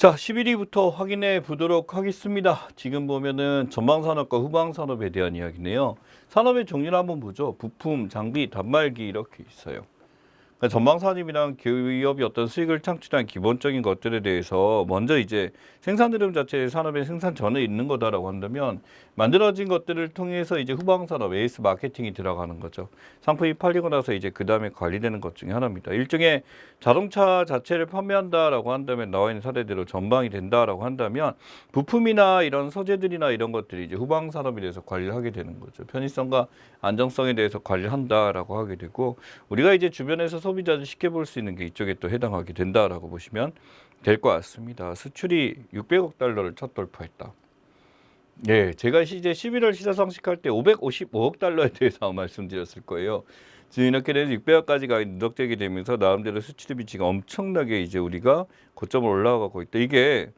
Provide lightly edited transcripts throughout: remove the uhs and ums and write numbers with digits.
자, 11위부터 확인해 보도록 하겠습니다. 지금 보면은 전방산업과 후방산업에 대한 이야기네요. 산업의 종류를 한번 보죠. 부품, 장비, 단말기 이렇게 있어요. 그러니까 전방산업이랑 기업이 어떤 수익을 창출한 기본적인 것들에 대해서 먼저 이제 생산 흐름 자체의 산업의 생산 전에 있는 거다라고 한다면 만들어진 것들을 통해서 이제 후방산업, 에이스 마케팅이 들어가는 거죠. 상품이 팔리고 나서 이제 그 다음에 관리되는 것 중에 하나입니다. 일종의 자동차 자체를 판매한다라고 한다면 나와 있는 사례대로 전방이 된다라고 한다면 부품이나 이런 소재들이나 이런 것들이 이제 후방산업에 대해서 관리를 하게 되는 거죠. 편의성과 안정성에 대해서 관리를 한다라고 하게 되고 우리가 이제 주변에서 소비자들 쉽게 볼 수 있는 게 이쪽에 또 해당하게 된다라고 보시면 될 것 같습니다. 수출이 600억 달러를 첫 돌파했다. 예, 제가 이제 11월 시사상식할 때 555억 달러에 대해서 말씀드렸을 거예요. 지금 이렇게 돼서 600억까지가 누적되게 되면서 나름대로 수출의 비치가 엄청나게 이제 우리가 고점을 올라가고 있다. 이게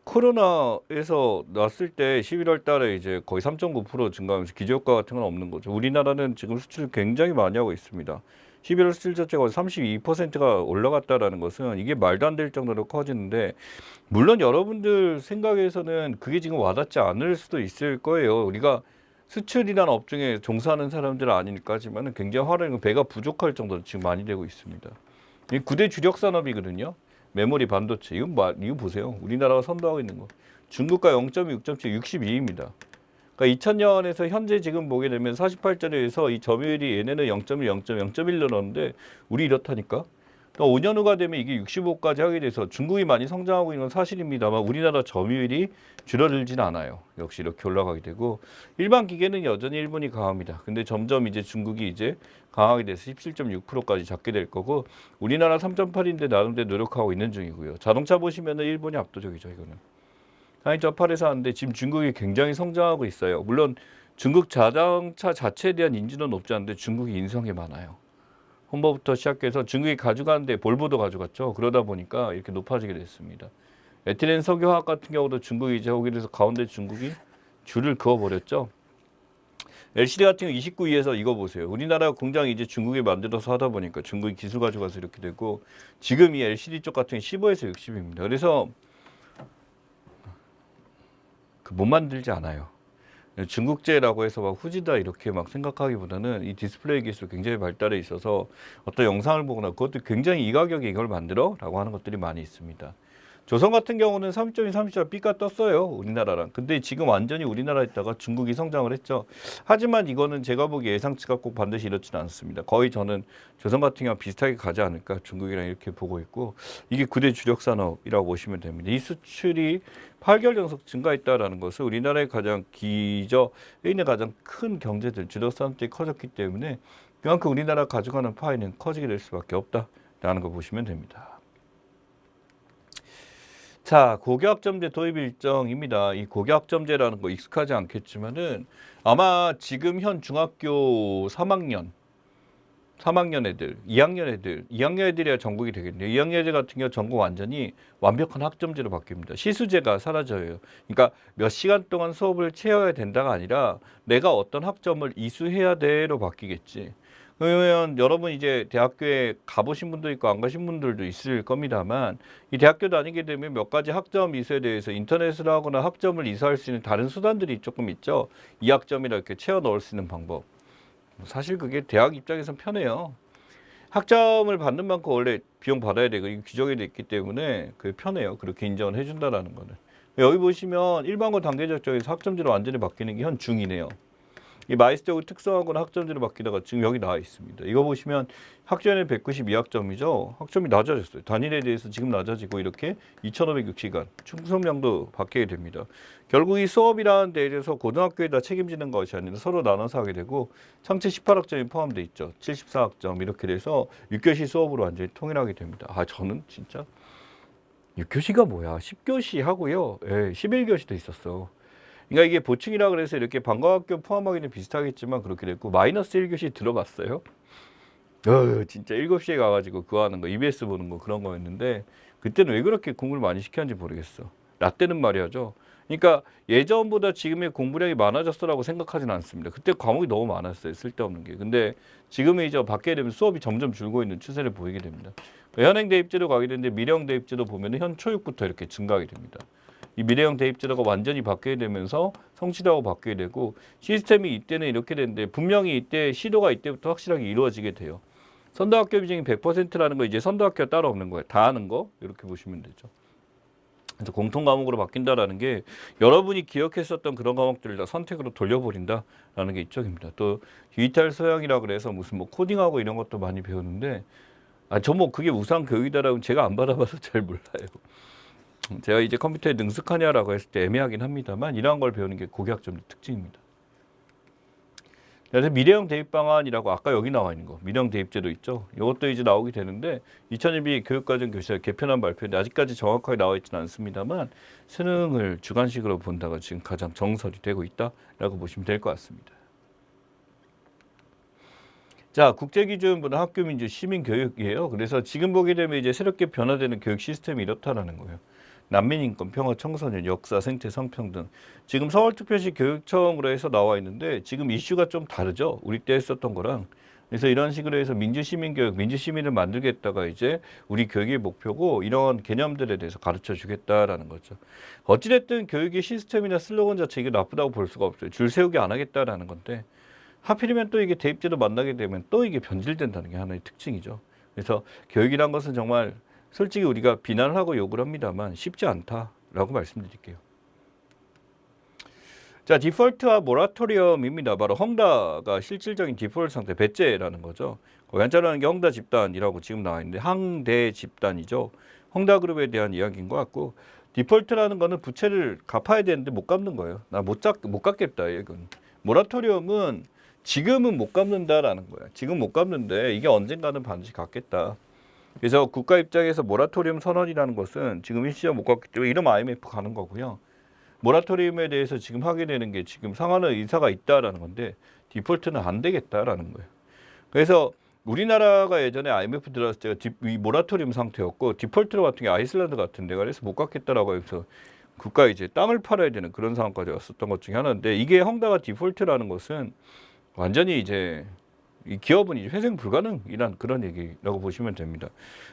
코로나에서 났을 때 11월 달에 이제 거의 3.9% 증가하면서 기저효과 같은 건 없는 거죠. 우리나라는 지금 수출을 굉장히 많이 하고 있습니다. 11월 수출 자체가 32%가 올라갔다라는 것은 이게 말도 안 될 정도로 커지는데 물론 여러분들 생각에서는 그게 지금 와닿지 않을 수도 있을 거예요. 우리가 수출이라는 업종에 종사하는 사람들은 아니니까지만은 굉장히 화려한 배가 부족할 정도로 지금 많이 되고 있습니다. 이 9대 주력 산업이거든요. 메모리 반도체. 이거 보세요. 우리나라가 선도하고 있는 거. 중국가 0.2, 6.7, 62입니다. 그러니까 2000년에서 현재 지금 보게 되면 48전에서 이 점유율이 얘네는 0.1, 0.1 늘었는데 우리 이렇다니까. 그러니까 5년 후가 되면 이게 65까지 하게 돼서 중국이 많이 성장하고 있는 건 사실입니다만 우리나라 점유율이 줄어들진 않아요. 역시 이렇게 올라가게 되고 일반 기계는 여전히 일본이 강합니다. 근데 점점 이제 중국이 이제 강하게 돼서 17.6%까지 잡게 될 거고 우리나라 3.8인데 나름대로 노력하고 있는 중이고요. 자동차 보시면은 일본이 압도적이죠, 이거는. 아니 저 8에서 하는데 지금 중국이 굉장히 성장하고 있어요. 물론 중국 자동차 자체에 대한 인지는 높지 않은데 중국이 인성이 많아요. 홈버부터 시작해서 중국이 가져가는데 볼보도 가져갔죠. 그러다 보니까 이렇게 높아지게 됐습니다. 에틸렌 석유화학 같은 경우도 중국이 이제 오게 돼서 가운데 중국이 줄을 그어버렸죠. LCD 같은 경우 29위에서 이거 보세요. 우리나라 공장이 이제 중국에 만들어서 하다 보니까 중국이 기술 가져가서 이렇게 되고 지금 이 LCD 쪽 같은 경우 15에서 60입니다. 그래서 못 만들지 않아요. 중국제라고 해서 막 후지다 이렇게 막 생각하기보다는 이 디스플레이 기술 굉장히 발달해 있어서 어떤 영상을 보거나 그것도 굉장히 이 가격에 이걸 만들어? 라고 하는 것들이 많이 있습니다. 조선 같은 경우는 3.2, 3.4 B가 떴어요. 우리나라랑. 근데 지금 완전히 우리나라에 있다가 중국이 성장을 했죠. 하지만 이거는 제가 보기에 예상치가 꼭 반드시 이렇지는 않습니다. 거의 저는 조선 같은 경우 비슷하게 가지 않을까 중국이랑 이렇게 보고 있고 이게 9대 주력 산업이라고 보시면 됩니다. 이 수출이 8개월 연속 증가했다라는 것은 우리나라의 가장 기저에 있는 가장 큰 경제들 주력 산업들이 커졌기 때문에 그만큼 우리나라가 가져가는 파이는 커지게 될 수밖에 없다라는 거 보시면 됩니다. 자, 고교학점제 도입 일정입니다. 이 고교학점제라는 거 익숙하지 않겠지만은 아마 지금 현 중학교 3학년 애들, 2학년 애들이야 전국이 되겠네요. 2학년 애들 같은 경우 전국 완전히 완벽한 학점제로 바뀝니다. 시수제가 사라져요. 그러니까 몇 시간 동안 수업을 채워야 된다가 아니라 내가 어떤 학점을 이수해야 돼로 바뀌겠지. 그러면 여러분 이제 대학교에 가보신 분도 있고 안 가신 분들도 있을 겁니다만 이 대학교 다니게 되면 몇 가지 학점 이수에 대해서 인터넷으로 하거나 학점을 이수할 수 있는 다른 수단들이 조금 있죠. 이 학점이라 이렇게 채워 넣을 수 있는 방법. 사실 그게 대학 입장에선 편해요. 학점을 받는 만큼 원래 비용 받아야 되고 이게 규정이 돼 있기 때문에 그게 편해요. 그렇게 인정을 해준다라는 거는. 여기 보시면 일반고 단계적 적에서 학점제로 완전히 바뀌는 게 현 중이네요. 이 마이스터고 특성하고는 학점제로 바뀌다가 지금 여기 나와 있습니다. 이거 보시면 학점이 192학점이죠. 학점이 낮아졌어요. 단일에 대해서 지금 낮아지고 이렇게 2506시간 충성량도 바뀌게 됩니다. 결국 이 수업이라는 데에 대해서 고등학교에다 책임지는 것이 아니라 서로 나눠서 하게 되고 창체 18학점이 포함되어 있죠. 74학점 이렇게 돼서 6교시 수업으로 완전히 통일하게 됩니다. 아 저는 진짜 6교시가 뭐야. 10교시 하고요. 예, 11교시도 있었어. 그러니까 이게 보충이라 그래서 이렇게 방과학교 포함하기는 비슷하겠지만 그렇게 됐고 마이너스 1교시 들어봤어요? 진짜 7시에 가가지고 그거 하는 거 EBS 보는 거 그런 거였는데 그때는 왜 그렇게 공부를 많이 시켰는지 모르겠어. 라떼는 말이야죠. 그러니까 예전보다 지금의 공부량이 많아졌어라고 생각하지는 않습니다. 그때 과목이 너무 많았어요. 쓸데없는 게. 근데 지금은 이제 바뀌게 되면 수업이 점점 줄고 있는 추세를 보이게 됩니다. 현행 대입제도 가게 되는데 미래형 대입제도 보면 현 초육부터 이렇게 증가하게 됩니다. 이 미래형 대입제도가 완전히 바뀌게 되면서 성취도하고 바뀌게 되고 시스템이 이때는 이렇게 되는데 분명히 이때 시도가 이때부터 확실하게 이루어지게 돼요. 선도학교 비중이 100%라는 거 이제 선도학교가 따로 없는 거예요. 다 하는 거 이렇게 보시면 되죠. 그래서 공통 과목으로 바뀐다라는 게 여러분이 기억했었던 그런 과목들을 다 선택으로 돌려버린다라는 게 이쪽입니다. 또 디지털 소양이라 그래서 무슨 뭐 코딩하고 이런 것도 많이 배우는데 저 뭐 그게 우상 교육이다라고 제가 안 받아봐서 잘 몰라요. 제가 이제 컴퓨터에 능숙하냐라고 했을 때 애매하긴 합니다만 이러한 걸 배우는 게 고교학점의 특징입니다. 그래서 미래형 대입 방안이라고 아까 여기 나와 있는 거 미래형 대입제도 있죠. 이것도 이제 나오게 되는데 2012 교육과정 교실 개편안 발표인데 아직까지 정확하게 나와 있지는 않습니다만 수능을 주관식으로 본다가 지금 가장 정설이 되고 있다라고 보시면 될 것 같습니다. 자, 국제기준부는 학교민주 시민교육이에요. 그래서 지금 보게 되면 이제 새롭게 변화되는 교육 시스템이 이렇다라는 거예요. 난민인권, 평화, 청소년, 역사, 생태, 성평등. 지금 서울특별시 교육청으로 해서 나와 있는데 지금 이슈가 좀 다르죠. 우리 때 했었던 거랑. 그래서 이런 식으로 해서 민주시민교육, 민주시민을 만들겠다가 이제 우리 교육의 목표고 이런 개념들에 대해서 가르쳐 주겠다라는 거죠. 어찌됐든 교육의 시스템이나 슬로건 자체 이게 나쁘다고 볼 수가 없어요. 줄 세우기 안 하겠다라는 건데 하필이면 또 이게 대입제도 만나게 되면 또 이게 변질된다는 게 하나의 특징이죠. 그래서 교육이란 것은 정말 솔직히 우리가 비난을 하고 욕을 합니다만 쉽지 않다라고 말씀드릴게요. 자, 디폴트와 모라토리엄입니다. 바로 헝다가 실질적인 디폴트 상태, 배째라는 거죠. 거기 한자라는 게 헝다 집단이라고 지금 나와 있는데 항대 집단이죠. 헝다 그룹에 대한 이야기인 것 같고 디폴트라는 거는 부채를 갚아야 되는데 못 갚는 거예요. 나 못 갚겠다 이건. 모라토리엄은 지금은 못 갚는다라는 거야. 지금 못 갚는데 이게 언젠가는 반드시 갚겠다. 그래서 국가 입장에서 모라토리엄 선언이라는 것은 지금 일시적 못 갚기 때문에 이러면 IMF 가는 거고요. 모라토리엄에 대해서 지금 하게 되는 게 지금 상하는 의사가 있다라는 건데 디폴트는 안 되겠다라는 거예요. 그래서 우리나라가 예전에 IMF 들어갔을 때가 이 모라토리엄 상태였고 디폴트로 같은 게 아이슬란드 같은 데가 그래서 못 갚겠다라고 해서 국가 이제 땅을 팔아야 되는 그런 상황까지 왔었던 것 중에 하나인데 이게 헝다가 디폴트라는 것은 완전히 이제 이 기업은 이제 회생 불가능이란 그런 얘기라고 보시면 됩니다.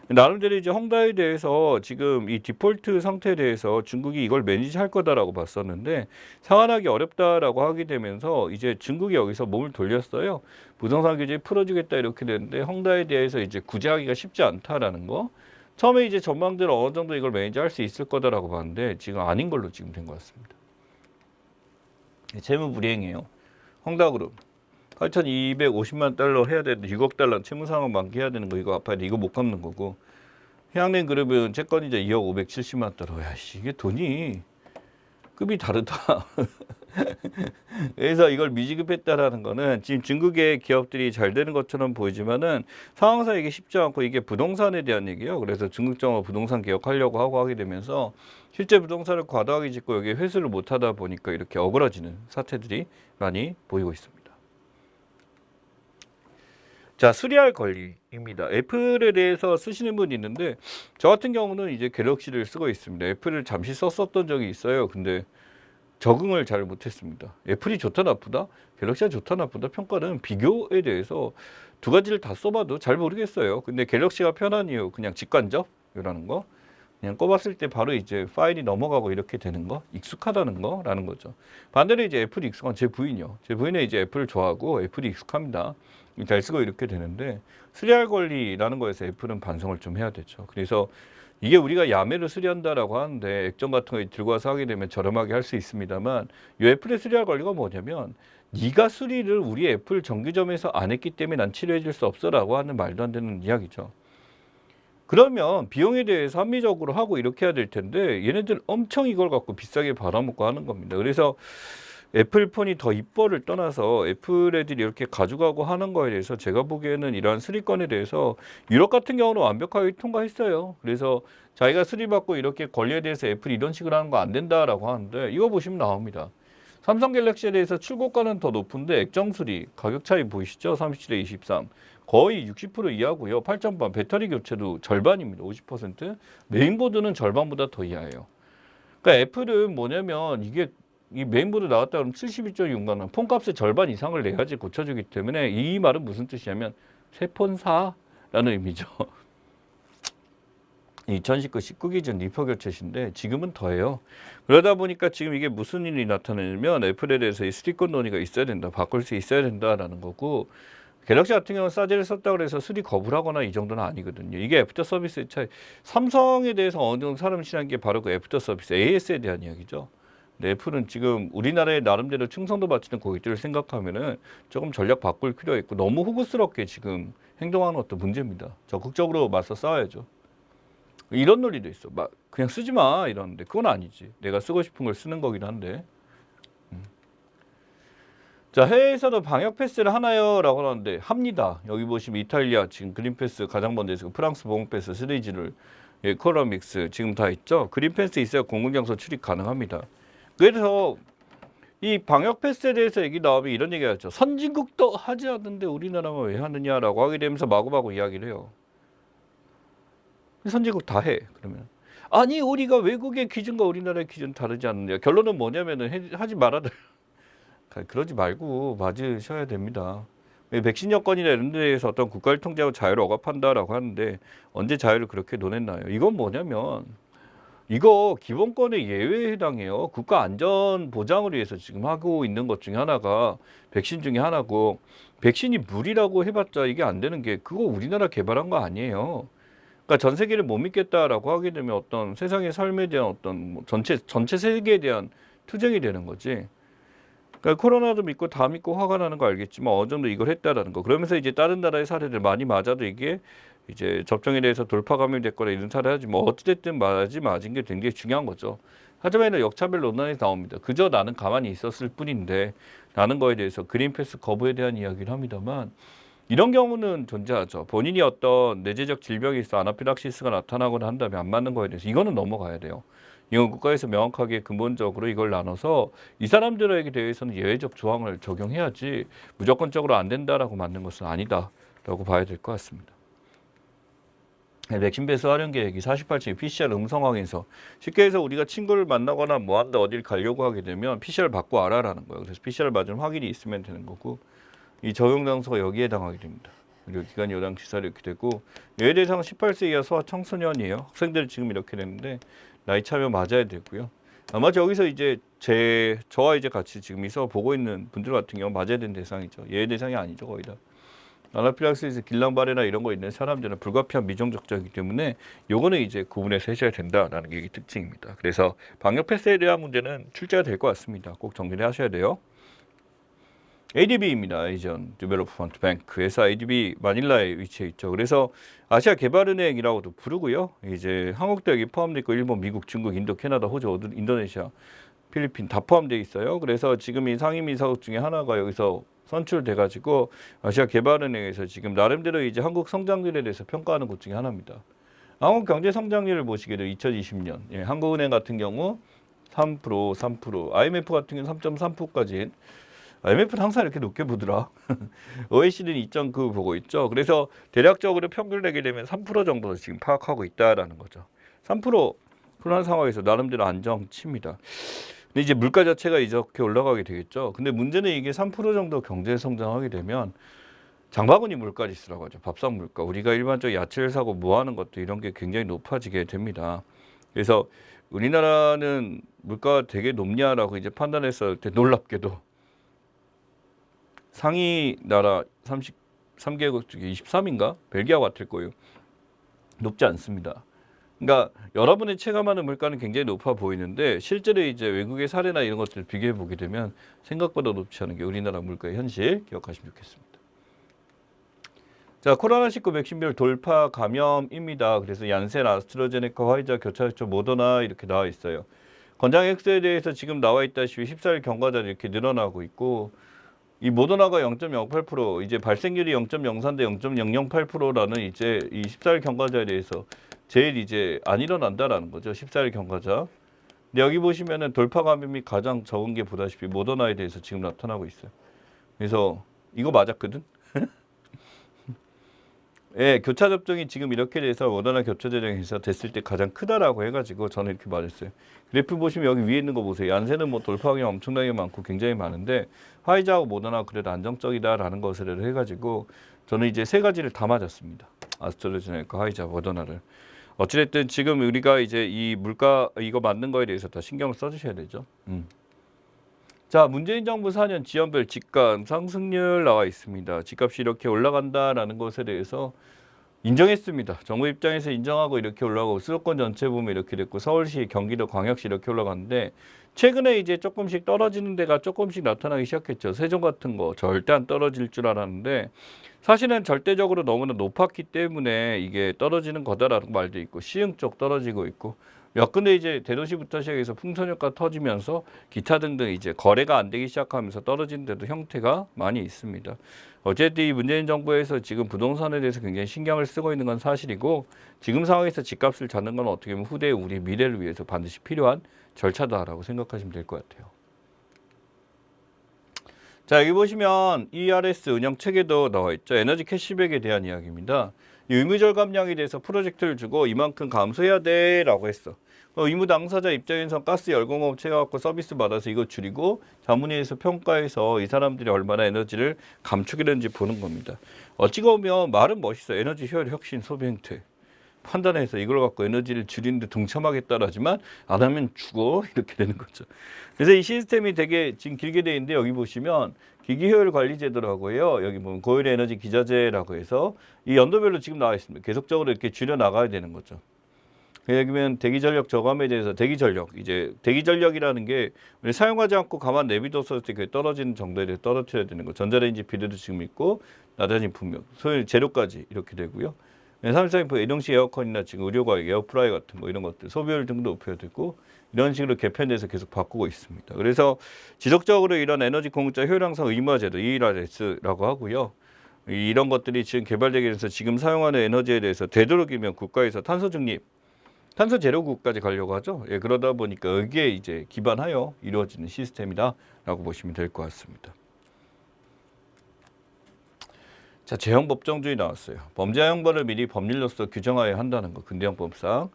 나름대로 이제 헝다에 대해서 지금 이 디폴트 상태에 대해서 중국이 이걸 매니지할 거다라고 봤었는데 상환하기 어렵다라고 하게 되면서 이제 중국이 여기서 몸을 돌렸어요. 부동산 규제 풀어주겠다 이렇게 되는데 헝다에 대해서 이제 구제하기가 쉽지 않다라는 거. 처음에 이제 전망들은 어느 정도 이걸 매니지할 수 있을 거다라고 봤는데 지금 아닌 걸로 지금 된 것 같습니다. 재무 불이행이에요. 헝다그룹. 8,250만 달러 해야 되는데 6억 달러 채무 상환 만기해야 되는 거 이거 갚아야 돼. 이거 못 갚는 거고. 해양랜 그룹은 채권 이제 2억 570만 달러. 야, 이게 돈이 급이 다르다. 그래서 이걸 미지급했다라는 거는 지금 중국의 기업들이 잘 되는 것처럼 보이지만은 상황상 이게 쉽지 않고 이게 부동산에 대한 얘기예요. 그래서 중국 정부 부동산 개혁하려고 하고 하게 되면서 실제 부동산을 과도하게 짓고 여기 회수를 못 하다 보니까 이렇게 어그러지는 사태들이 많이 보이고 있습니다. 자, 수리할 권리입니다. 애플에 대해서 쓰시는 분이 있는데 저 같은 경우는 이제 갤럭시를 쓰고 있습니다. 애플을 잠시 썼었던 적이 있어요. 근데 적응을 잘 못했습니다. 애플이 좋다 나쁘다? 갤럭시가 좋다 나쁘다? 평가는 비교에 대해서 두 가지를 다 써봐도 잘 모르겠어요. 근데 갤럭시가 편한 이유 그냥 직관적이라는 거. 그냥 꼽았을 때 바로 이제 파일이 넘어가고 이렇게 되는 거, 익숙하다는 거라는 거죠. 반대로 이제 애플이 익숙한 제 부인이요. 제 부인은 이제 애플을 좋아하고 애플이 익숙합니다. 잘 쓰고 이렇게 되는데 수리할 권리라는 거에서 애플은 반성을 좀 해야 되죠. 그래서 이게 우리가 야매로 수리한다라고 하는데 액정 같은 거 들고 와서 하게 되면 저렴하게 할 수 있습니다만 이 애플의 수리할 권리가 뭐냐면 네가 수리를 우리 애플 정규점에서 안 했기 때문에 난 치료해 줄 수 없어라고 하는 말도 안 되는 이야기죠. 그러면 비용에 대해서 합리적으로 하고 이렇게 해야 될 텐데 얘네들 엄청 이걸 갖고 비싸게 받아먹고 하는 겁니다. 그래서 애플폰이 더 이뻐를 떠나서 애플 애들이 이렇게 가져가고 하는 거에 대해서 제가 보기에는 이러한 수리권에 대해서 유럽 같은 경우는 완벽하게 통과했어요. 그래서 자기가 수리받고 이렇게 권리에 대해서 애플이 이런 식으로 하는 거 안 된다라고 하는데 이거 보시면 나옵니다. 삼성 갤럭시에 대해서 출고가는 더 높은데 액정 수리 가격 차이 보이시죠? 37에 23 거의 60% 이하고요. 8.8 배터리 교체도 절반입니다. 50% 메인보드는 절반보다 더 이하예요. 그러니까 애플은 뭐냐면 이게 이 메인보드 나왔다 그러면 72.6만 원, 폰값의 절반 이상을 내야지 고쳐주기 때문에 이 말은 무슨 뜻이냐면 새 폰 사라는 의미죠. 2019 19 기준 리퍼 교체 시인데 지금은 더해요. 그러다 보니까 지금 이게 무슨 일이 나타나냐면 애플에 대해서 이 수리권 논의가 있어야 된다, 바꿀 수 있어야 된다라는 거고, 갤럭시 같은 경우는 싸제를 썼다고 해서 수리 거부를 하거나 이 정도는 아니거든요. 이게 애프터 서비스의 차이. 삼성에 대해서 어느 정도 사람이 친한 게 바로 그 애프터 서비스, AS에 대한 이야기죠. 근데 애플은 지금 우리나라의 나름대로 충성도 바치는 고객들을 생각하면은 조금 전략 바꿀 필요가 있고, 너무 호구스럽게 지금 행동하는 것도 문제입니다. 적극적으로 맞서 싸워야죠. 이런 논리도 있어. 막 그냥 쓰지 마 이러는데 그건 아니지. 내가 쓰고 싶은 걸 쓰는 거긴 한데. 자, 해외에서도 방역 패스를 하나요? 라고 하는데 합니다. 여기 보시면 이탈리아 지금 그린 패스 가장 먼저 있고, 프랑스 보험 패스 시리즈를, 예, 코로믹스 지금 다 있죠. 그린 패스 있어야 공공장소 출입 가능합니다. 그래서 이 방역 패스에 대해서 얘기 나오면 이런 얘기가 있죠. 선진국도 하지 않는데 우리나라만 왜 하느냐라고 하게 되면서 마구마구 이야기를 해요. 선진국 다 해. 그러면 아니 우리가 외국의 기준과 우리나라의 기준 다르지 않느냐. 결론은 뭐냐면은 하지 말아라. 그러지 말고 맞으셔야 됩니다. 백신 여건이나 이런 데에서 어떤 국가를 통제하고 자유를 억압한다라고 하는데 언제 자유를 그렇게 논했나요? 이건 뭐냐면 이거 기본권의 예외에 해당해요. 국가 안전 보장을 위해서 지금 하고 있는 것 중에 하나가 백신 중에 하나고, 백신이 무리라고 해봤자 이게 안 되는 게 그거 우리나라 개발한 거 아니에요. 그러니까 전 세계를 못 믿겠다라고 하게 되면 어떤 세상의 삶에 대한 어떤 뭐 전체 세계에 대한 투쟁이 되는 거지. 그러니까 코로나도 믿고 다 믿고 화가 나는 거 알겠지만 어느 정도 이걸 했다라는 거. 그러면서 이제 다른 나라의 사례들 많이 맞아도 이게 이제 접종에 대해서 돌파 감염됐거나 이런 사례 하지 뭐 어찌됐든 맞은 게 굉장히 중요한 거죠. 하지만 역차별 논란이 나옵니다. 그저 나는 가만히 있었을 뿐인데 라는 거에 대해서 그린 패스 거부에 대한 이야기를 합니다만, 이런 경우는 존재하죠. 본인이 어떤 내재적 질병이 있어 아나필락시스가 나타나거나 한다면 안 맞는 거에 대해서 이거는 넘어가야 돼요. 이건 국가에서 명확하게 근본적으로 이걸 나눠서 이 사람들에게 대해서는 예외적 조항을 적용해야지 무조건적으로 안 된다라고 맞는 것은 아니다라고 봐야 될 것 같습니다. 백신 배수 활용 계획이 48층 PCR 음성 확인서. 쉽게 해서 우리가 친구를 만나거나 뭐 한다 어딜 가려고 하게 되면 PCR 받고 와라라는 거예요. 그래서 PCR 맞은 확인이 있으면 되는 거고, 이 적용 장소가 여기에 해당하게 됩니다. 그리고 기간 여당 시설이 이렇게 되고, 예외 대상 18세 이하 소아 청소년이에요. 학생들이 지금 이렇게 되는데 나이 차면 맞아야 되고요. 아마 여기서 이제 저와 이제 같이 지금 있어 보고 있는 분들 같은 경우 맞아야 되는 대상이죠. 예외 대상이 아니죠, 거의 다. 아나필락시스 길랑바레나 이런 거 있는 사람들은 불가피한 미종적자이기 때문에 요거는 이제 구분해서 해줘야 된다라는 게 특징입니다. 그래서 방역 패스에 대한 문제는 출제가 될 것 같습니다. 꼭 정리를 하셔야 돼요. ADB입니다. Asian Development Bank에서 ADB 마닐라에 위치해 있죠. 그래서 아시아 개발은행이라고도 부르고요. 이제 한국도 여기 포함되어 있고 일본, 미국, 중국, 인도, 캐나다, 호주, 인도네시아, 필리핀 다 포함되어 있어요. 그래서 지금 이 상임이사국 중에 하나가 여기서 선출돼 가지고 아시아 개발은행에서 지금 나름대로 이제 한국 성장률에 대해서 평가하는 곳 중에 하나입니다. 한국 경제 성장률을 보시게 되면 2020년 예, 한국은행 같은 경우 3%, IMF 같은 경우 3.3%까지. IMF는 항상 이렇게 높게 보더라. OECD는 2.9 보고 있죠. 그래서 대략적으로 평균을 내게 되면 3% 정도를 지금 파악하고 있다라는 거죠. 3% 그런 상황에서 나름대로 안정치입니다. 근데 이제 물가 자체가 이렇게 올라가게 되겠죠. 근데 문제는 이게 3% 정도 경제 성장하게 되면 장바구니 물가지수라고 하죠. 밥상 물가. 우리가 일반적으로 야채를 사고 뭐 하는 것도 이런 게 굉장히 높아지게 됩니다. 그래서 우리나라는 물가가 되게 높냐라고 이제 판단했을 때 놀랍게도 상위 나라 33개국 중에 23인가? 벨기아 같을 거예요. 높지 않습니다. 그러니까 여러분이 체감하는 물가는 굉장히 높아 보이는데 실제로 이제 외국의 사례나 이런 것들을 비교해 보게 되면 생각보다 높지 않은 게 우리나라 물가의 현실 기억하시면 좋겠습니다. 자, 코로나19 백신별 돌파 감염입니다. 그래서 얀센, 아스트라제네카, 화이자, 교차했죠, 모더나 이렇게 나와 있어요. 권장 액수에 대해서 지금 나와 있다시피 14일 경과자들이 이렇게 늘어나고 있고, 이 모더나가 0.08%, 이제 발생률이 0.04인데 0.008%라는 이제 이 14일 경과자에 대해서 제일 이제 안 일어난다라는 거죠. 14일 경과자. 근데 여기 보시면은 돌파 감염이 가장 적은 게 보다시피 모더나에 대해서 지금 나타나고 있어요. 그래서 이거 맞았거든. 예, 교차 접종이 지금 이렇게 돼서 모더나 교차 접종에서 됐을 때 가장 크다라고 해가지고 저는 이렇게 말했어요. 그래프 보시면 여기 위에 있는 거 보세요. 얀센은 뭐 돌파 확률 엄청나게 많고 굉장히 많은데 화이자하고 모더나 그래도 안정적이다라는 것을 해가지고 저는 이제 세 가지를 다 맞았습니다. 아스트라제네카, 화이자, 모더나를. 어찌됐든 지금 우리가 이제 이 물가 이거 맞는 거에 대해서 다 신경을 써주셔야 되죠. 자, 문재인 정부 4년 지연별 집값 상승률 나와 있습니다. 집값이 이렇게 올라간다라는 것에 대해서 인정했습니다. 정부 입장에서 인정하고 이렇게 올라가고 수도권 전체 보면 이렇게 됐고 서울시, 경기도, 광역시 이렇게 올라갔는데 최근에 이제 조금씩 떨어지는 데가 조금씩 나타나기 시작했죠. 세종 같은 거 절대 안 떨어질 줄 알았는데 사실은 절대적으로 너무나 높았기 때문에 이게 떨어지는 거다라는 말도 있고 시흥 쪽 떨어지고 있고 몇 군데 이제 대도시부터 시작해서 풍선 효과 터지면서 기타 등등 이제 거래가 안 되기 시작하면서 떨어지는 데도 형태가 많이 있습니다. 어쨌든 이 문재인 정부에서 지금 부동산에 대해서 굉장히 신경을 쓰고 있는 건 사실이고 지금 상황에서 집값을 잡는 건 어떻게 보면 후대의 우리 미래를 위해서 반드시 필요한 절차다라고 생각하시면 될 것 같아요. 자, 여기 보시면 ERS 운영 체계도 나와 있죠. 에너지 캐시백에 대한 이야기입니다. 이 의무 절감량에 대해서 프로젝트를 주고 이만큼 감소해야 돼라고 했어. 의무 당사자 입장에서 가스 열공업체가 갖고 서비스 받아서 이거 줄이고 자문위에서 평가해서 이 사람들이 얼마나 에너지를 감축했는지 보는 겁니다. 어찌 보면 말은 멋있어. 에너지 효율 혁신 소비 행태. 판단해서 이걸 갖고 에너지를 줄이는데 동참하겠다라지만 안 하면 죽어 이렇게 되는 거죠. 그래서 이 시스템이 되게 지금 길게 돼 있는데 여기 보시면 기기효율 관리 제도라고요. 여기 보면 고효율 에너지 기자재라고 해서 이 연도별로 지금 나와 있습니다. 계속적으로 이렇게 줄여 나가야 되는 거죠. 여기면 대기전력 저감에 대해서 대기전력 이제 대기전력이라는 게 우리 사용하지 않고 가만 내비뒀을 때 그 떨어지는 정도에 대해 떨어뜨려야 되는 거. 전자레인지 비료도 지금 있고 나다진 분명 소위 재료까지 이렇게 되고요. 3.4인프 이동식 에어컨이나 지금 의료과학 에어프라이 같은 거 이런 것들 소비율 등도 높여야 되고 이런 식으로 개편돼서 계속 바꾸고 있습니다. 그래서 지속적으로 이런 에너지 공급자 효율 향상 의무화 제도 ERS라고 하고요. 이런 것들이 지금 개발되기 위해서 지금 사용하는 에너지에 대해서 되도록이면 국가에서 탄소 중립, 탄소 제로국까지 가려고 하죠. 예, 그러다 보니까 여기에 이제 기반하여 이루어지는 시스템이다라고 보시면 될 것 같습니다. 자, 재형 법정주의 나왔어요. 범죄 형벌을 미리 법률로서 규정하여야 한다는 거, 근대형법상.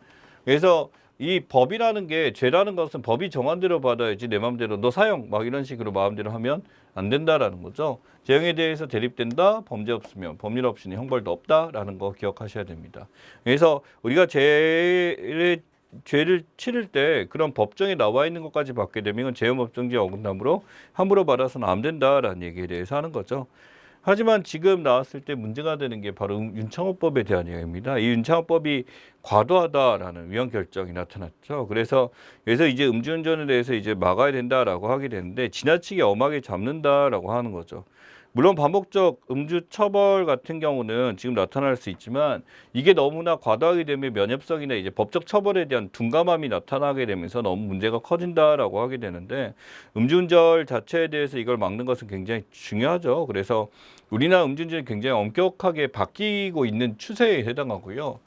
그래서 이 법이라는 게 죄라는 것은 법이 정한 대로 받아야지 내 마음대로 너 사형 막 이런 식으로 마음대로 하면 안 된다라는 거죠. 재형에 대해서 대립된다, 범죄 없으면 법률 없이는 형벌도 없다라는 거 기억하셔야 됩니다. 그래서 우리가 죄를 치를 때 그런 법정에 나와 있는 것까지 받게 되면 이건 재형법정주의 어긋남으로 함부로 받아서는 안 된다라는 얘기에 대해서 하는 거죠. 하지만 지금 나왔을 때 문제가 되는 게 바로 윤창호법에 대한 이야기입니다. 이 윤창호법이 과도하다라는 위헌 결정이 나타났죠. 그래서 이제 음주운전에 대해서 이제 막아야 된다라고 하게 되는데 지나치게 엄하게 잡는다라고 하는 거죠. 물론 반복적 음주 처벌 같은 경우는 지금 나타날 수 있지만 이게 너무나 과도하게 되면 면역성이나 이제 법적 처벌에 대한 둔감함이 나타나게 되면서 너무 문제가 커진다라고 하게 되는데 음주운전 자체에 대해서 이걸 막는 것은 굉장히 중요하죠. 그래서 우리나라 음주운전이 굉장히 엄격하게 바뀌고 있는 추세에 해당하고요.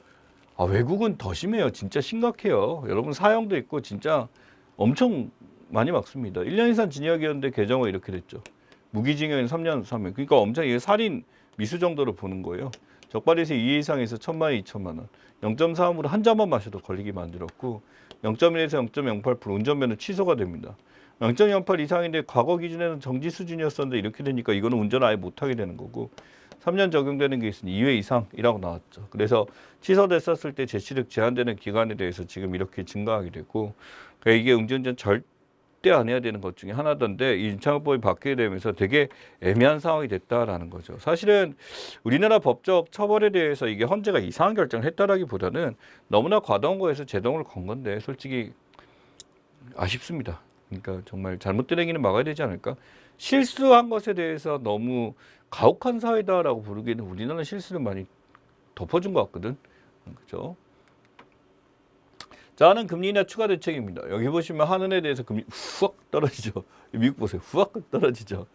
외국은 더 심해요. 진짜 심각해요. 여러분 사형도 있고 진짜 엄청 많이 막습니다. 1년 이상 징역이었는데 개정은 이렇게 됐죠. 무기징역인 3년 3년. 그러니까 엄청 이게 살인 미수 정도로 보는 거예요. 적발에서 2회 이상에서 1,000만 원, 2천만 원. 0.3으로 한 잔만 마셔도 걸리게 만들었고 0.1에서 0.08% 운전면허 취소가 됩니다. 0.08 이상인데 과거 기준에는 정지 수준이었었는데 이렇게 되니까 이거는 운전 아예 못하게 되는 거고 3년 적용되는 게 있으니 2회 이상이라고 나왔죠. 그래서 취소됐었을 때 제치력 제한되는 기간에 대해서 지금 이렇게 증가하게 되고 그러니까 이게 음주운전 절대 안 해야 되는 것 중에 하나던데 이 윤창호법이 바뀌게 되면서 되게 애매한 상황이 됐다라는 거죠. 사실은 우리나라 법적 처벌에 대해서 이게 헌재가 이상한 결정을 했다라기보다는 너무나 과도한 거에서 제동을 건 건데 솔직히 아쉽습니다. 그러니까 정말 잘못된 행위는 막아야 되지 않을까? 실수한 것에 대해서 너무 가혹한 사회다라고 부르기에는 우리나라는 실수를 많이 덮어준 것 같거든. 그렇죠? 자, 하는 금리 인하 추가 대책입니다. 여기 보시면 한은에 대해서 금리 후악 떨어지죠. 미국 보세요. 후악 떨어지죠.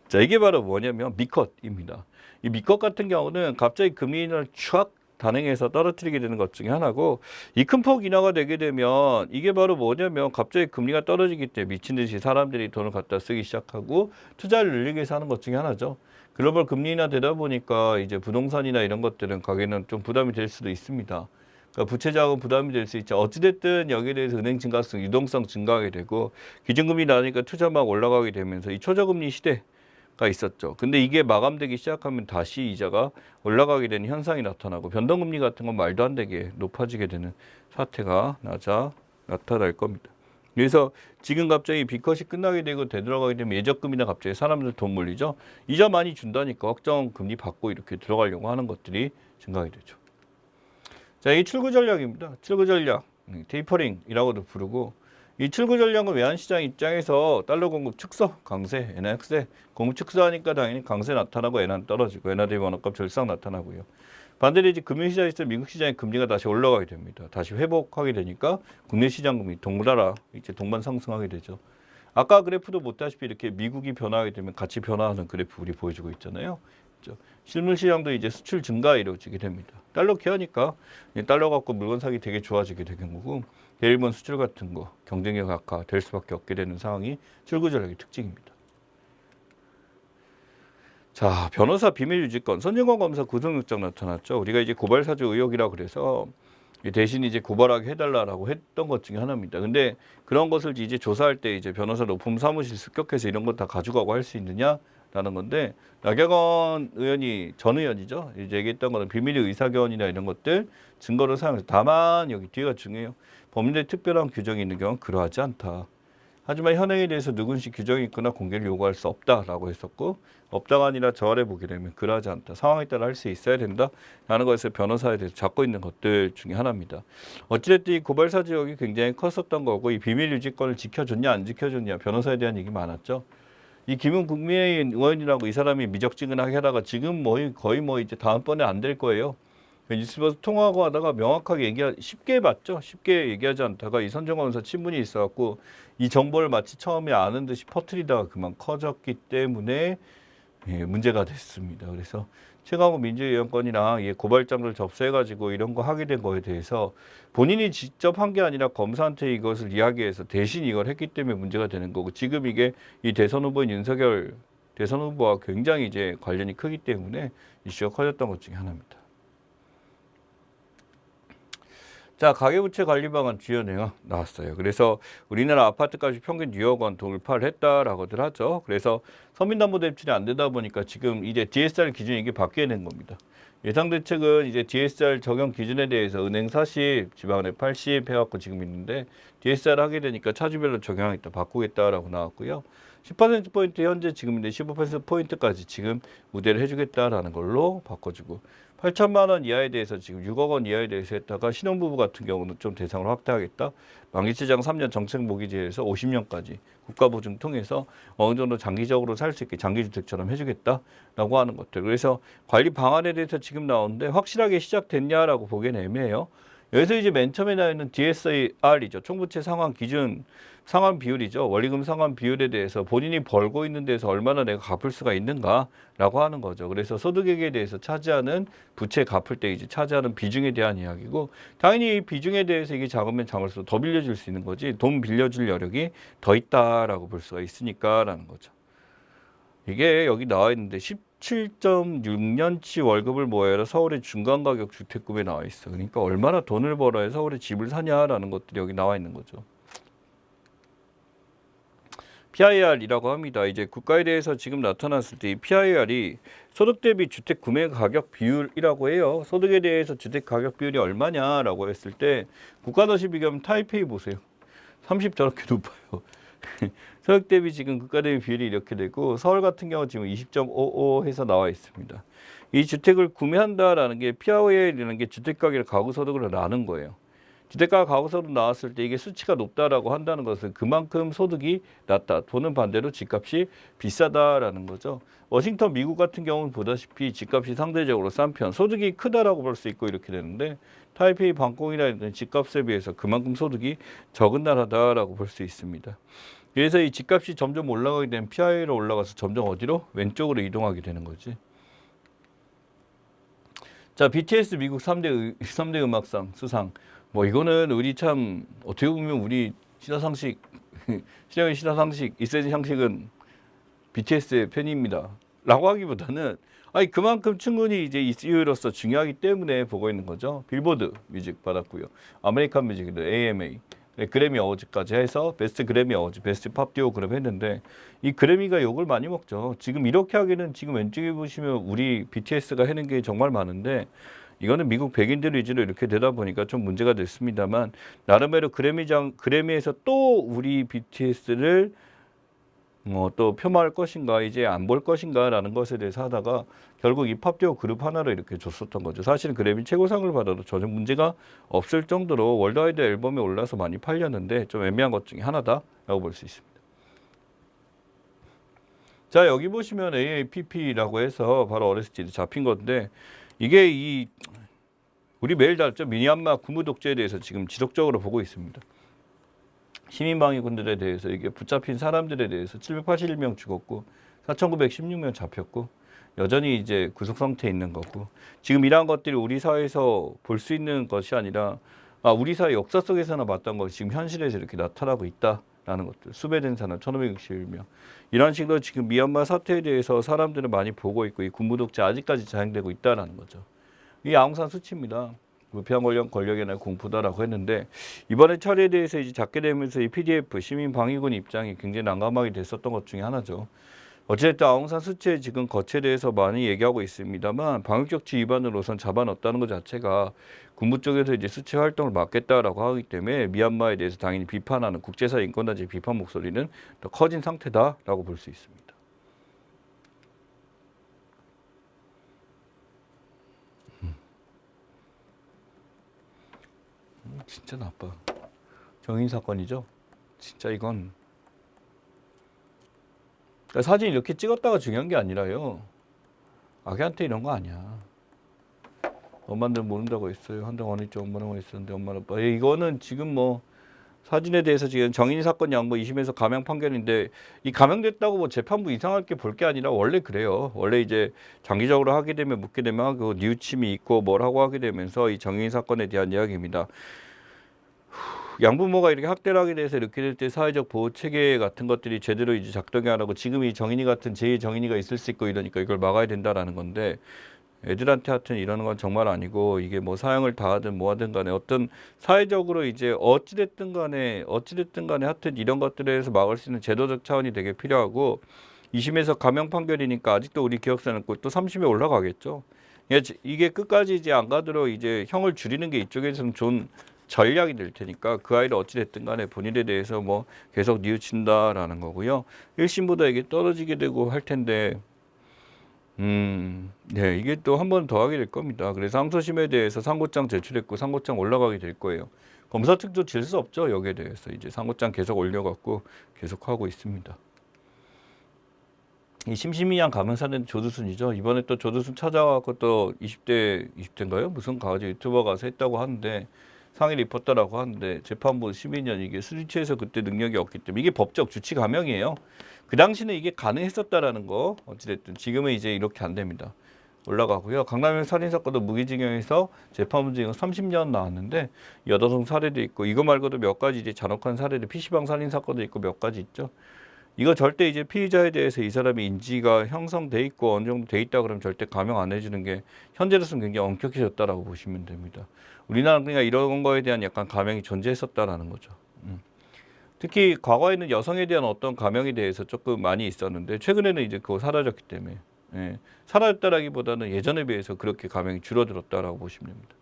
자, 이게 바로 뭐냐면 미컷입니다. 이 미컷 같은 경우는 갑자기 금리 인하를 촥 단행해서 떨어뜨리게 되는 것 중에 하나고, 이 큰 폭 인하가 되게 되면 이게 바로 뭐냐면 갑자기 금리가 떨어지기 때문에 미친 듯이 사람들이 돈을 갖다 쓰기 시작하고 투자를 늘리기 위해서 하는 것 중에 하나죠. 글로벌 금리 인하 되다 보니까 이제 부동산이나 이런 것들은 가게는 좀 부담이 될 수도 있습니다. 그러니까 부채 자금 부담이 될 수 있죠. 어찌됐든 여기에 대해서 은행 증가성, 유동성 증가하게 되고 기준금리 나니까 투자 막 올라가게 되면서 이 초저금리 시대가 있었죠. 근데 이게 마감되기 시작하면 다시 이자가 올라가게 되는 현상이 나타나고 변동금리 같은 건 말도 안 되게 높아지게 되는 사태가 나타날 겁니다. 그래서 지금 갑자기 빚컷이 끝나게 되고 되돌아가게 되면 예적금이나 갑자기 사람들 돈 몰리죠. 이자 많이 준다니까 확정 금리 받고 이렇게 들어가려고 하는 것들이 증가하게 되죠. 자, 이 출구 전략입니다. 출구 전략, 테이퍼링이라고도 부르고, 이 출구 전략은 외환시장 입장에서 달러 공급 축소, 강세, 엔화 약세, 공급 축소하니까 당연히 강세 나타나고 엔화는 떨어지고 엔화 대비 원화값 절상 나타나고요. 반대로 이제 금융시장에서 미국 시장의 금리가 다시 올라가게 됩니다. 다시 회복하게 되니까 국내 시장 금리 동달아 이제 동반 상승하게 되죠. 아까 그래프도 보다시피 이렇게 미국이 변화하게 되면 같이 변화하는 그래프 우리 보여주고 있잖아요. 실물 시장도 이제 수출 증가 이루어지게 됩니다. 달러 케어니까 달러 갖고 물건 사기 되게 좋아지게 되는 거고, 일본 수출 같은 거 경쟁력 악화 될 수밖에 없게 되는 상황이 출구 전략의 특징입니다. 자, 변호사 비밀 유지권, 손정권 검사 구속영장 나타났죠. 우리가 이제 고발 사주 의혹이라고 그래서 대신 이제 고발하게 해달라고 했던 것 중에 하나입니다. 근데 그런 것을 이제 조사할 때 이제 변호사 높음 사무실 습격해서 이런 거 다 가져가고 할 수 있느냐라는 건데, 나경원 의원이 전 의원이죠. 이제 얘기했던 거는 비밀의 의사결원이나 이런 것들 증거로 사용해서, 다만 여기 뒤가 중요해요. 법률에 특별한 규정이 있는 경우는 그러하지 않다. 하지만 현행에 대해서 누군지 규정이 있거나 공개를 요구할 수 없다라고 했었고, 없다가 아니라 저 아래 보게 되면 그러하지 않다. 상황에 따라 할 수 있어야 된다라는 것에서 변호사에 대해서 잡고 있는 것들 중에 하나입니다. 어찌됐든 이 고발 사주역이 굉장히 컸었던 거고, 이 비밀 유지권을 지켜줬냐 안 지켜줬냐 변호사에 대한 얘기 많았죠. 이 김웅 국민의힘 의원이라고 이 사람이 미적지근하게 하다가 지금 거의 이제 다음번에 안 될 거예요. 뉴스버스 통화하고 하다가 명확하게 쉽게 봤죠. 쉽게 얘기하지 않다가 이 손정권 검사 친분이 있어갖고 이 정보를 마치 처음에 아는 듯이 퍼뜨리다가 그만 커졌기 때문에 문제가 됐습니다. 그래서 최강욱 민주위원건이랑 고발장을 접수해가지고 이런 거 하게 된 거에 대해서 본인이 직접 한 게 아니라 검사한테 이것을 이야기해서 대신 이걸 했기 때문에 문제가 되는 거고, 지금 이게 이 대선 후보인 윤석열 대선 후보와 굉장히 이제 관련이 크기 때문에 이슈가 커졌던 것 중에 하나입니다. 자, 가계부채 관리 방안 주요 내용 나왔어요. 그래서 우리나라 아파트값이 평균 6억 원 돌파를 했다라고들 하죠. 그래서 서민담보대출이 안 되다 보니까 지금 이제 DSR 기준이 이게 바뀌어야 되는 겁니다. 예상대책은 이제 DSR 적용 기준에 대해서 은행 40, 지방은행 80 해갖고 지금 있는데, DSR 하게 되니까 차주별로 적용하겠다, 바꾸겠다라고 나왔고요. 10%포인트 현재 지금 15%포인트까지 지금 우대를 해주겠다라는 걸로 바꿔주고, 8천만 원 이하에 대해서 지금 6억 원 이하에 대해서 했다가 신혼부부 같은 경우는 좀 대상을 확대하겠다. 만기채장 3년 정책 모기지에서 50년까지 국가보증 통해서 어느 정도 장기적으로 살 수 있게 장기주택처럼 해주겠다라고 하는 것들. 그래서 관리 방안에 대해서 지금 나오는데 확실하게 시작됐냐라고 보기엔 애매해요. 여기서 이제 맨 처음에 나와 있는 DSR이죠. 총부채 상환 기준, 상환 비율이죠. 원리금 상환 비율에 대해서 본인이 벌고 있는 데서 얼마나 내가 갚을 수가 있는가라고 하는 거죠. 그래서 소득액에 대해서 차지하는 부채 갚을 때 이제 차지하는 비중에 대한 이야기고, 당연히 이 비중에 대해서 이게 작으면 작을수록 더 빌려줄 수 있는 거지, 돈 빌려줄 여력이 더 있다라고 볼 수가 있으니까라는 거죠. 이게 여기 나와 있는데 17.6년치 월급을 모아야 서울의 중간가격 주택급에 나와 있어. 그러니까 얼마나 돈을 벌어야 서울에 집을 사냐라는 것들이 여기 나와 있는 거죠. PIR이라고 합니다. 이제 국가에 대해서 지금 나타났을 때 이 PIR이 소득 대비 주택 구매 가격 비율이라고 해요. 소득에 대해서 주택 가격 비율이 얼마냐라고 했을 때 국가도시 비교하면 타이페이 보세요. 30 저렇게 높아요. 소득 대비 지금 국가 대비 비율이 이렇게 되고, 서울 같은 경우 지금 20.55 해서 나와 있습니다. 이 주택을 구매한다라는 게 PIR이라는 게 주택가격 가구 소득을 나눈 거예요. 주택가 가구 소득 나왔을 때 이게 수치가 높다라고 한다는 것은 그만큼 소득이 낮다. 또는 반대로 집값이 비싸다라는 거죠. 워싱턴 미국 같은 경우는 보다시피 집값이 상대적으로 싼 편, 소득이 크다라고 볼 수 있고 이렇게 되는데, 타이페이 방콕이나 이런 집값에 비해서 그만큼 소득이 적은 나라다라고 볼 수 있습니다. 그래서 이 집값이 점점 올라가게 되면 PI로 올라가서 점점 어디로? 왼쪽으로 이동하게 되는 거지. 자, BTS 미국 3대 음악상 수상. 뭐 이거는 우리 참 어떻게 보면 우리 시사상식 시장의 시사상식 이세진 상식은 BTS의 팬입니다. 라고 하기보다는 아니 그만큼 충분히 이제 이슈로서 중요하기 때문에 보고 있는 거죠. 빌보드 뮤직 받았고요. 아메리칸 뮤직도 AMA, 그래미 어워즈까지 해서 베스트 그래미 어워즈, 베스트 팝 듀오 그룹 했는데 이 그래미가 욕을 많이 먹죠. 지금 이렇게 하기는 지금 왼쪽에 보시면 우리 BTS가 하는 게 정말 많은데 이거는 미국 백인들 위주로 이렇게 되다 보니까 좀 문제가 됐습니다만 나름대로 그래미에서 또 우리 BTS를 또 폄하할 것인가 이제 안 볼 것인가라는 것에 대해서 하다가 결국 이 팝듀오 그룹 하나로 이렇게 줬었던 거죠. 사실은 그래미 최고상을 받아도 전혀 문제가 없을 정도로 월드와이드 앨범에 올라서 많이 팔렸는데 좀 애매한 것 중에 하나다라고 볼 수 있습니다. 자, 여기 보시면 AAPP라고 해서 바로 어레스티드 잡힌 건데 이게 우리 매일 다뤘죠. 미얀마 군부 독재에 대해서 지금 지속적으로 보고 있습니다. 시민방위군들에 대해서 이게 붙잡힌 사람들에 대해서 781명 죽었고 4,916명 잡혔고 여전히 이제 구속 상태에 있는 거고 지금 이러한 것들이 우리 사회에서 볼 수 있는 것이 아니라 우리 사회 역사 속에서나 봤던 것이 지금 현실에서 이렇게 나타나고 있다라는 것들. 수배된 사람 1,561명. 이런 식으로 지금 미얀마 사태에 대해서 사람들은 많이 보고 있고 이 군부 독재 아직까지 자행되고 있다라는 거죠. 이 아웅산 수치입니다. 무피한 권력에 대한 공포다라고 했는데 이번에 처리에 대해서 이제 잡게 되면서 이 PDF 시민 방위군 입장이 굉장히 난감하게 됐었던 것 중에 하나죠. 어쨌든 아웅산 수치의 지금 거치에 대해서 많이 얘기하고 있습니다만 방역조치 위반으로선 잡아넣었다는 것 자체가 군부 쪽에서 이제 수치 활동을 막겠다라고 하기 때문에 미얀마에 대해서 당연히 비판하는 국제사 인권단체 비판 목소리는 더 커진 상태다라고 볼 수 있습니다. 진짜 나빠. 정인 사건이죠. 진짜 이건 그러니까 사진 이렇게 찍었다가 중요한 게 아니라요. 아기한테 이런 거 아니야. 엄마들 모른다고 했어요. 한달 원했죠. 엄마랑 원했었는데 엄마는 아빠. 이거는 지금 뭐 사진에 대해서 지금 정인 사건 양보 2심에서 감형 판결인데 이 감형됐다고 뭐 재판부 이상할 게 볼 게 아니라 원래 그래요. 원래 이제 장기적으로 하게 되면 묻게 되면 그 뉘우침이 있고 뭐라고 하게 되면서 이 정인 사건에 대한 이야기입니다. 양부모가 이렇게 학대를 하게 돼서 이렇게 될 때 사회적 보호 체계 같은 것들이 제대로 이제 작동이 안 하고 지금 이 정인이 같은 제2 정인이가 있을 수 있고 이러니까 이걸 막아야 된다라는 건데 애들한테 하여튼 이러는 건 정말 아니고 이게 뭐 사형을 당하든 뭐 하든 간에 어떤 사회적으로 이제 어찌됐든 간에 하여튼 이런 것들에 대해서 막을 수 있는 제도적 차원이 되게 필요하고 2심에서 감형 판결이니까 아직도 우리 기억사 남고 또 3심에 올라가겠죠. 이게 끝까지 이제 안 가도록 이제 형을 줄이는 게 이쪽에서는 좋은 전략이 될 테니까 그 아이를 어찌됐든 간에 본인에 대해서 뭐 계속 뉘우친다라는 거고요. 1심보다 이게 떨어지게 되고 할 텐데 네, 이게 또 한 번 더 하게 될 겁니다. 그래서 항소심에 대해서 상고장 제출했고 상고장 올라가게 될 거예요. 검사 측도 질 수 없죠. 여기에 대해서 이제 상고장 계속 올려갖고 계속 하고 있습니다. 이 심심이양 가명사는 조두순이죠. 이번에 또 조두순 찾아와갖고 또 20대인가요? 무슨 가지 유튜버 가서 했다고 하는데 상위 리포터라고 하는데 재판부 12년 이게 술 취해서 그때 능력이 없기 때문에 이게 법적 주치 감형이에요. 그 당시는 이게 가능했었다라는 거 어찌됐든 지금은 이제 이렇게 안 됩니다. 올라가고요. 강남형 살인사건도 무기징역에서 재판부 징역 30년 나왔는데 여도성 사례도 있고 이거 말고도 몇 가지 이제 잔혹한 사례들 PC방 살인사건도 있고 몇 가지 있죠. 이거 절대 이제 피의자에 대해서 이 사람이 인지가 형성돼 있고 어느 정도 돼 있다 그러면 절대 감형 안 해주는 게 현재로서는 굉장히 엄격해졌다라고 보시면 됩니다. 우리나라는 그러니까 이런 거에 대한 약간 감형이 존재했었다라는 거죠. 특히 과거에는 여성에 대한 어떤 감형에 대해서 조금 많이 있었는데 최근에는 이제 그거 사라졌기 때문에 사라졌다라기보다는 예전에 비해서 그렇게 감형이 줄어들었다라고 보시면 됩니다.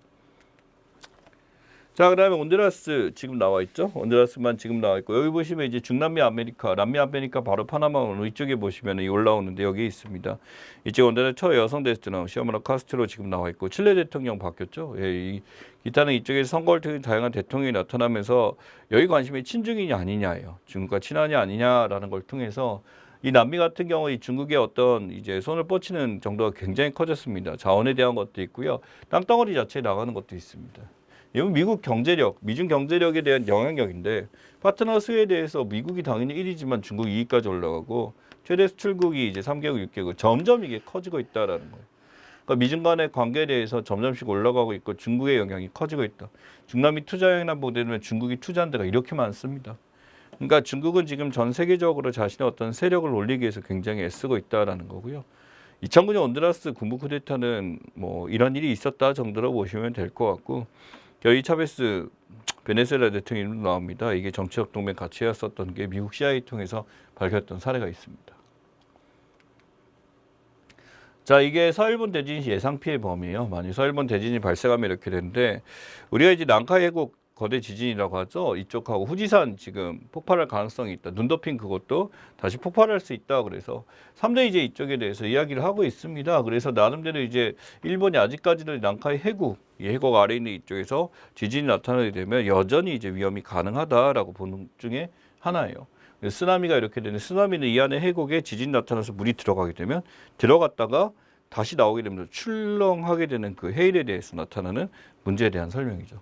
자, 그다음에 온두라스 지금 나와 있죠. 온두라스만 지금 나와 있고 여기 보시면 이제 중남미 아메리카, 남미 아메리카 바로 파나마 이쪽에 보시면 올라오는데 여기 있습니다. 이쪽 온두라스 첫 여성 대통령 시오마라 카스트로 지금 나와 있고 칠레 대통령 바뀌었죠. 기타는 이쪽에서 선거를 통해 다양한 대통령이 나타나면서 여기 관심이 친중이냐 아니냐예요. 중국과 친하냐 아니냐라는 걸 통해서 이 남미 같은 경우 이 중국의 어떤 이제 손을 뻗치는 정도가 굉장히 커졌습니다. 자원에 대한 것도 있고요, 땅덩어리 자체에 나가는 것도 있습니다. 이건 미국 경제력, 미중 경제력에 대한 영향력인데 파트너 수에 대해서 미국이 당연히 1위지만 중국 2위까지 올라가고 최대 수출국이 이제 3개국, 6개국 점점 이게 커지고 있다라는 거예요. 그러니까 미중 간의 관계에 대해서 점점씩 올라가고 있고 중국의 영향이 커지고 있다. 중남미 투자형이나 보게 되면 중국이 투자한 데가 이렇게 많습니다. 그러니까 중국은 지금 전 세계적으로 자신의 어떤 세력을 올리기 위해서 굉장히 애쓰고 있다라는 거고요. 2009년 온두라스 군부 쿠데타는 뭐 이런 일이 있었다 정도로 보시면 될 것 같고, 여기 차베스 베네수엘라 대통령 이름도 나옵니다. 이게 정치적 동맹 같이 했었던 게 미국 CIA 통해서 밝혔던 사례가 있습니다. 자, 이게 서일본 대진 예상 피해 범위예요. 만약 서일본 대진이 발생하면 이렇게 되는데, 우리가 이제 난카이 해국 거대 지진이라고 하죠. 이쪽하고 후지산 지금 폭발할 가능성이 있다. 눈 덮인 그것도 다시 폭발할 수 있다. 그래서 3대 이제 이쪽에 대해서 이야기를 하고 있습니다. 그래서 나름대로 이제 일본이 아직까지도 난카이 해국, 이 해국 아래 있는 이쪽에서 지진이 나타나게 되면 여전히 이제 위험이 가능하다라고 보는 중에 하나예요. 쓰나미가 이렇게 되는, 쓰나미는 이 안에 해국에 지진 나타나서 물이 들어가게 되면 들어갔다가 다시 나오게 되면 출렁하게 되는 그 해일에 대해서 나타나는 문제에 대한 설명이죠.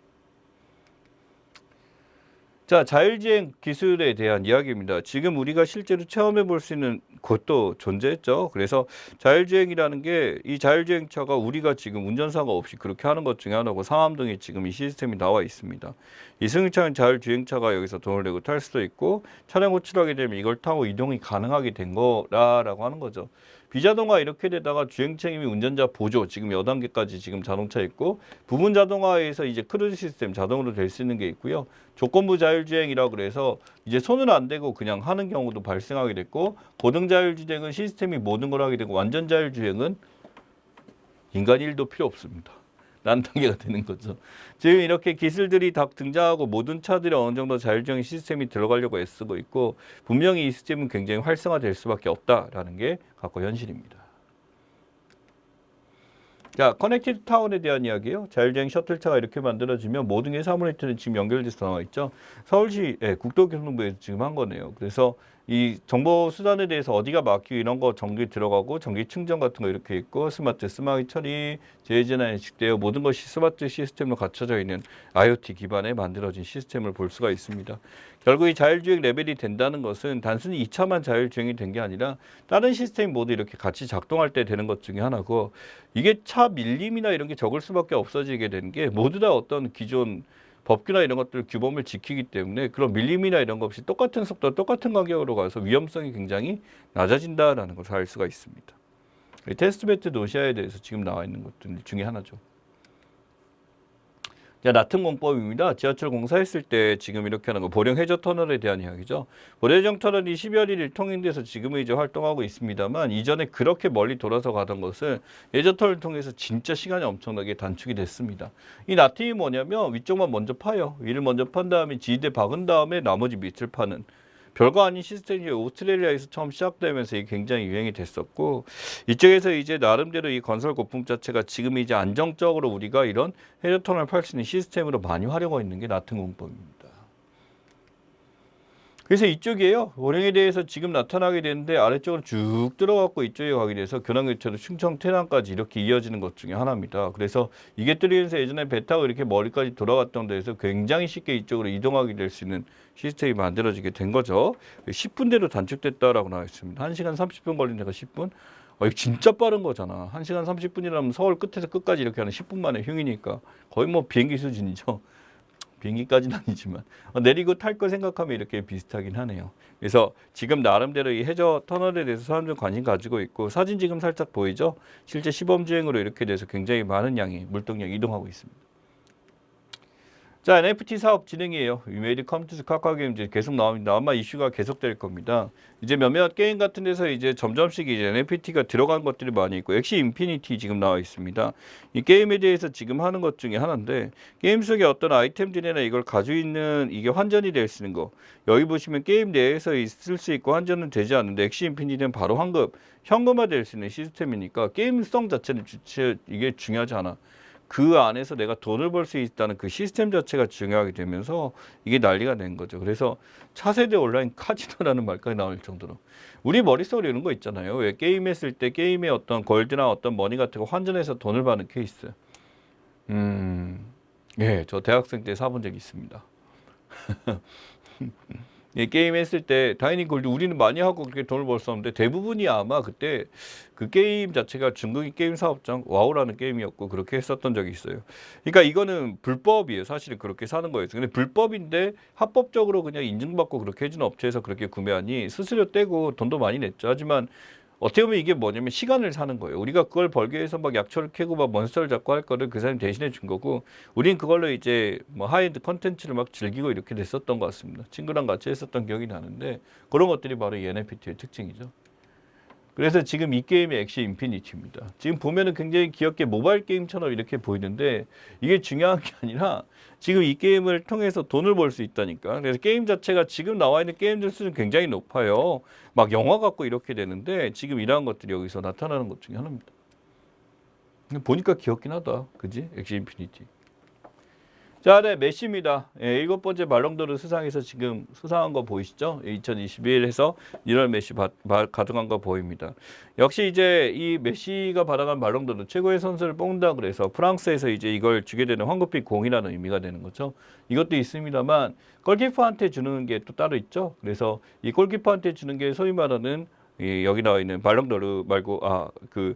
자, 자율주행 기술에 대한 이야기입니다. 지금 우리가 실제로 체험해 볼 수 있는 곳도 존재했죠. 그래서 자율주행이라는 게, 이 자율주행차가 우리가 지금 운전사가 없이 그렇게 하는 것 중에 하나고, 상암동에 지금 이 시스템이 나와 있습니다. 이 승용차는 자율주행차가 여기서 돈을 내고 탈 수도 있고, 차량 호출하게 되면 이걸 타고 이동이 가능하게 된 거라고 하는 거죠. 비자동화 이렇게 되다가 주행 책임이 운전자 보조, 지금 여단계까지 지금 자동차 있고, 부분 자동화에서 이제 크루즈 시스템 자동으로 될 수 있는 게 있고요. 조건부 자율주행이라고 그래서 이제 손은 안 대고 그냥 하는 경우도 발생하게 됐고, 고등 자율주행은 시스템이 모든 걸 하게 되고, 완전 자율주행은 인간 일도 필요 없습니다. 난 단계가 되는 거죠. 지금 이렇게 기술들이 다 등장하고 모든 차들이 어느 정도 자율주행 시스템이 들어가려고 애쓰고 있고, 분명히 이 시스템은 굉장히 활성화될 수밖에 없다라는 게 갖고 현실입니다. 자, 커넥티드 타운에 대한 이야기예요. 자율주행 셔틀차가 이렇게 만들어지면 모든 게 사무네트는 지금 연결돼서 나와 있죠. 서울시 국토교통부에서 지금 한 거네요. 그래서 이 정보 수단에 대해서 어디가 막히고 이런 거 전기 들어가고, 전기 충전 같은 거 이렇게 있고, 스마트 스마트 처리, 재해재난 인식되어 모든 것이 스마트 시스템으로 갖춰져 있는 IoT 기반에 만들어진 시스템을 볼 수가 있습니다. 결국 이 자율주행 레벨이 된다는 것은 단순히 2차만 자율주행이 된 게 아니라 다른 시스템 모두 이렇게 같이 작동할 때 되는 것 중에 하나고, 이게 차 밀림이나 이런 게 적을 수밖에 없어지게 되는 게 모두 다 어떤 기존 법규나 이런 것들 규범을 지키기 때문에 그런 밀림이나 이런 거 없이 똑같은 속도, 똑같은 가격으로 가서 위험성이 굉장히 낮아진다라는 것을 알 수가 있습니다. 테스트베드 노시아에 대해서 지금 나와 있는 것들 중에 하나죠. 자, 나튼 공법입니다. 지하철 공사했을 때 지금 이렇게 하는 거, 보령 해저 터널에 대한 이야기죠. 보령 해저 터널이 12월 1일 통행돼서 지금은 이제 활동하고 있습니다만, 이전에 그렇게 멀리 돌아서 가던 것을 해저 터널을 통해서 진짜 시간이 엄청나게 단축이 됐습니다. 이 나튼이 뭐냐면 위쪽만 먼저 파요. 위를 먼저 판 다음에 지대 박은 다음에 나머지 밑을 파는, 별거 아닌 시스템이 오스트레일리아에서 처음 시작되면서 이게 굉장히 유행이 됐었고, 이쪽에서 이제 나름대로 이 건설 거품 자체가 지금 이제 안정적으로 우리가 이런 해저 터널을 팔 수 있는 시스템으로 많이 활용하고 있는 게 나튼 공법입니다. 그래서 이쪽이에요. 보령에 대해서 지금 나타나게 되는데 아래쪽으로 쭉 들어갔고 이쪽에 가게 돼서 교남교차로 충청 태남까지 이렇게 이어지는 것 중에 하나입니다. 그래서 이게 뚫리면서 예전에 배 타고 이렇게 머리까지 돌아갔던 데에서 굉장히 쉽게 이쪽으로 이동하게 될 수 있는 시스템이 만들어지게 된 거죠. 10분대로 단축됐다라고 나와 있습니다. 1시간 30분 걸린 데가 10분? 이거 진짜 빠른 거잖아. 1시간 30분이라면 서울 끝에서 끝까지 이렇게 하는 10분 만에 흉이니까 거의 뭐 비행기 수준이죠. 비행기까지는 아니지만 내리고 탈 거 생각하면 이렇게 비슷하긴 하네요. 그래서 지금 나름대로 이 해저 터널에 대해서 사람들 관심 가지고 있고, 사진 지금 살짝 보이죠? 실제 시범주행으로 이렇게 돼서 굉장히 많은 양의 물동량이 이동하고 있습니다. 자, NFT 사업 진행이에요. 이메일이 컴퓨터 카카오 게임 이제 계속 나옵니다. 아마 이슈가 계속될 겁니다. 이제 몇몇 게임 같은 데서 이제 점점씩 이제 NFT가 들어간 것들이 많이 있고, 엑시 인피니티 지금 나와 있습니다. 이 게임에 대해서 지금 하는 것 중에 하나인데, 게임 속에 어떤 아이템들이나 이걸 가지고 있는 이게 환전이 될 수 있는 거. 여기 보시면 게임 내에서 있을 수 있고 환전은 되지 않는데, 엑시 인피니티는 바로 현금화 될 수 있는 시스템이니까 게임성 자체는 이게 중요하지 않아. 그 안에서 내가 돈을 벌 수 있다는 그 시스템 자체가 중요하게 되면서 이게 난리가 된 거죠. 그래서 차세대 온라인 카지노라는 말까지 나올 정도로, 우리 머릿속에 이런 거 있잖아요. 왜 게임했을 때 게임의 어떤 골드나 어떤 머니 같은 거 환전해서 돈을 받는 케이스. 예, 저 대학생 때 사본 적이 있습니다. 예, 게임 했을 때 다이닝 골드 우리는 많이 하고 그렇게 돈을 벌었었는데 대부분이 아마 그때 그 게임 자체가 중국인 게임 사업장 와우라는 게임이었고 그렇게 했었던 적이 있어요. 그러니까 이거는 불법이에요. 사실은 그렇게 사는 거였어요. 근데 불법인데 합법적으로 그냥 인증받고 그렇게 해주는 업체에서 그렇게 구매하니 수수료 떼고 돈도 많이 냈죠. 하지만 어떻게 보면 이게 뭐냐면 시간을 사는 거예요. 우리가 그걸 벌기 위해서 막 약초를 캐고 막 몬스터를 잡고 할 거를 그 사람이 대신해 준 거고, 우린 그걸로 이제 뭐 하이엔드 컨텐츠를 막 즐기고 이렇게 됐었던 것 같습니다. 친구랑 같이 했었던 기억이 나는데 그런 것들이 바로 이 NFT의 특징이죠. 그래서 지금 이 게임이 엑시 인피니티입니다. 지금 보면은 굉장히 귀엽게 모바일 게임처럼 이렇게 보이는데 이게 중요한 게 아니라 지금 이 게임을 통해서 돈을 벌 수 있다니까. 그래서 게임 자체가 지금 나와 있는 게임들 수준 굉장히 높아요. 막 영화 같고 이렇게 되는데 지금 이러한 것들이 여기서 나타나는 것 중에 하나입니다. 보니까 귀엽긴 하다. 그지? 엑시 인피니티. 자, 네, 메시입니다. 예, 7번째 발롱도르 수상에서 지금 수상한 거 보이시죠? 2021에서 1월 메시 가져간 거 보입니다. 역시 이제 이 메시가 받아간 발롱도르 최고의 선수를 뽑는다 그래서 프랑스에서 이제 이걸 주게 되는 황급히 공이라는 의미가 되는 거죠. 이것도 있습니다만 골키퍼한테 주는 게 또 따로 있죠. 그래서 이 골키퍼한테 주는 게 소위 말하는 여기 나와 있는 발롱도르 말고 그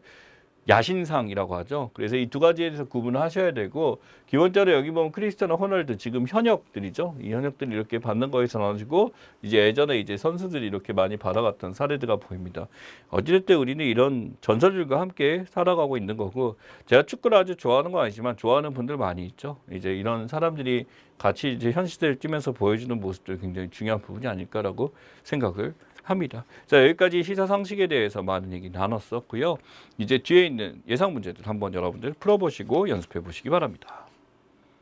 야신상이라고 하죠. 그래서 이 두 가지에 대해서 구분을 하셔야 되고, 기본적으로 여기 보면 크리스티아노 호날두 지금 현역들이죠. 이 현역들이 이렇게 받는 거에서 나눠지고 이제 예전에 이제 선수들이 이렇게 많이 받아갔던 사례들가 보입니다. 어찌됐든 우리는 이런 전설들과 함께 살아가고 있는 거고, 제가 축구를 아주 좋아하는 건 아니지만 좋아하는 분들 많이 있죠. 이제 이런 사람들이 같이 이제 현 시대를 뛰면서 보여주는 모습들 굉장히 중요한 부분이 아닐까라고 생각을 합니다. 자, 여기까지 시사 상식에 대해서 많은 얘기 나눴었고요. 이제 뒤에 있는 예상 문제들 한번 여러분들 풀어보시고 연습해 보시기 바랍니다.